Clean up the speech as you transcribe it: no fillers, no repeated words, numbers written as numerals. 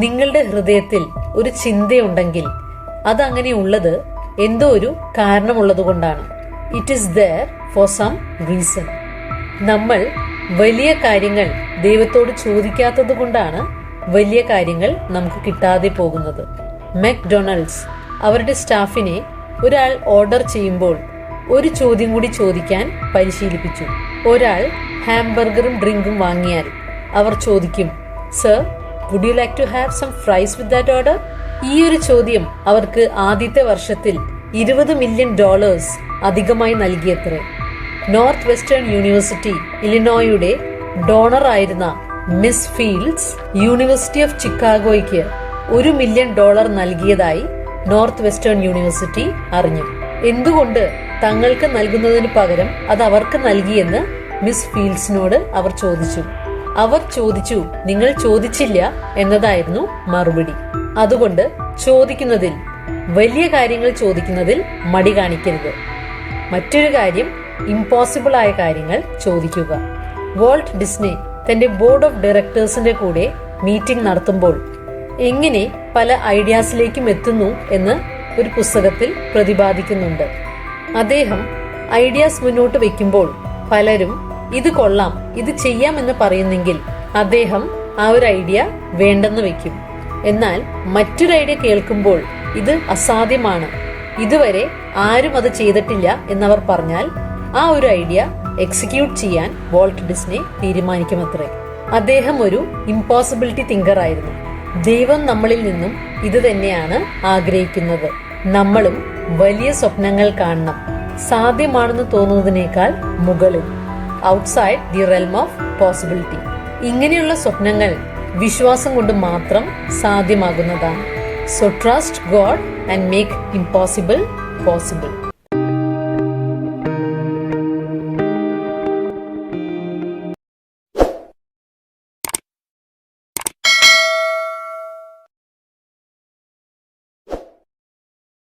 നിങ്ങളുടെ ഹൃദയത്തിൽ ഒരു ചിന്തയുണ്ടെങ്കിൽ അതങ്ങനെയുള്ളത് എന്തോ ഒരു കാരണമുള്ളത് കൊണ്ടാണ്. It is there for some reason. നമ്മൾ വലിയ കാര്യങ്ങൾ ദൈവത്തോട് ചോദിക്കാത്തത് കൊണ്ടാണ് വലിയ കാര്യങ്ങൾ നമുക്ക് കിട്ടാതെ പോകുന്നത്. മക്ഡൊണാൾഡ്സ് അവരുടെ സ്റ്റാഫിനെ ഒരാൾ ഓർഡർ ചെയ്യുമ്പോൾ ഒരു ചോദ്യം കൂടി ചോദിക്കാൻ പരിശീലിപ്പിച്ചു. ഒരാൾ ഹാംബർഗറും ഡ്രിങ്കും വാങ്ങിയാൽ അവർ ചോദിക്കും, sir, would you like to have some fries with that order? ഈ ഒരു ചോദ്യം അവർക്ക് ആദ്യത്തെ വർഷത്തിൽ $20 മില്യൺ അധികമായി നൽകിയത്രേ. നോർത്ത് വെസ്റ്റേൺ യൂണിവേഴ്സിറ്റി ഇലിനോയുടെ ഡോണർ ആയിരുന്ന മിസ് ഫീൽഡ്സ് യൂണിവേഴ്സിറ്റി ഓഫ് ചിക്കാഗോയ്ക്ക് $1 മില്യൺ നൽകിയതായി നോർത്ത് വെസ്റ്റേൺ യൂണിവേഴ്സിറ്റി അറിഞ്ഞു. എന്തുകൊണ്ട് തങ്ങൾക്ക് നൽകുന്നതിന് പകരം അത് അവർക്ക് നൽകിയെന്ന് മിസ് ഫീൽഡ്സിനോട് അവർ ചോദിച്ചു. നിങ്ങൾ ചോദിച്ചില്ല എന്നതായിരുന്നു മറുപടി. അതുകൊണ്ട് ചോദിക്കുന്നതിൽ, വലിയ കാര്യങ്ങൾ ചോദിക്കുന്നതിൽ മടി കാണിക്കരുത്. മറ്റൊരു കാര്യം, ഇമ്പോസിബിൾ ആയ കാര്യങ്ങൾ ചോദിക്കുക. വാൾട്ട് ഡിസ്നി തന്റെ ബോർഡ് ഓഫ് ഡയറക്ടേഴ്സിന്റെ കൂടെ മീറ്റിംഗ് നടത്തുമ്പോൾ എങ്ങനെ പല ഐഡിയാസിലേക്കും എത്തുന്നു എന്ന് ഒരു പുസ്തകത്തിൽ പ്രതിപാദിക്കുന്നുണ്ട്. അദ്ദേഹം ഐഡിയാസ് മുന്നോട്ട് വെക്കുമ്പോൾ പലരും ഇത് കൊള്ളാം, ഇത് ചെയ്യാമെന്ന് പറയുന്നെങ്കിൽ അദ്ദേഹം ആ ഒരു ഐഡിയ വേണ്ടെന്ന് വെക്കും. എന്നാൽ മറ്റൊരു ഐഡിയ കേൾക്കുമ്പോൾ ഇത് അസാധ്യമാണ്, ഇതുവരെ ആരും അത് ചെയ്തിട്ടില്ല എന്നവർ പറഞ്ഞാൽ ആ ഒരു ഐഡിയ എക്സിക്യൂട്ട് ചെയ്യാൻ വാൾട്ട് ഡിസ്നി തീരുമാനിക്കുമത്രേ. അദ്ദേഹം ഒരു ഇമ്പോസിബിലിറ്റി തിങ്കർ ആയിരുന്നു. ദൈവം നമ്മളിൽ നിന്നും ഇത് തന്നെയാണ് ആഗ്രഹിക്കുന്നത്. നമ്മളും വലിയ സ്വപ്നങ്ങൾ കാണണം, സാധ്യമാണെന്ന് തോന്നുന്നതിനേക്കാൾ മുകളിൽ, outside the realm of possibility. ഇങ്ങനെയുള്ള സ്വപ്നങ്ങൾ വിശ്വാസം കൊണ്ട് മാത്രം സാധ്യമാകുന്നതാണ്. So trust God and make impossible possible.